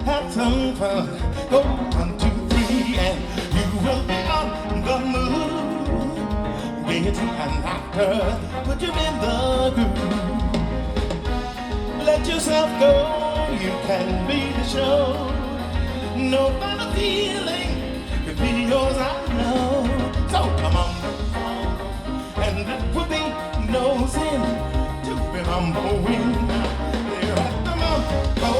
Have some fun. Go 1, 2, 3, and you will be on the move. Get and laughter, put you in the groove. Let yourself go, you can be the show. No better feeling could be yours, I know. So come on, and it will be no sin to be humble in there at the mouth. Go.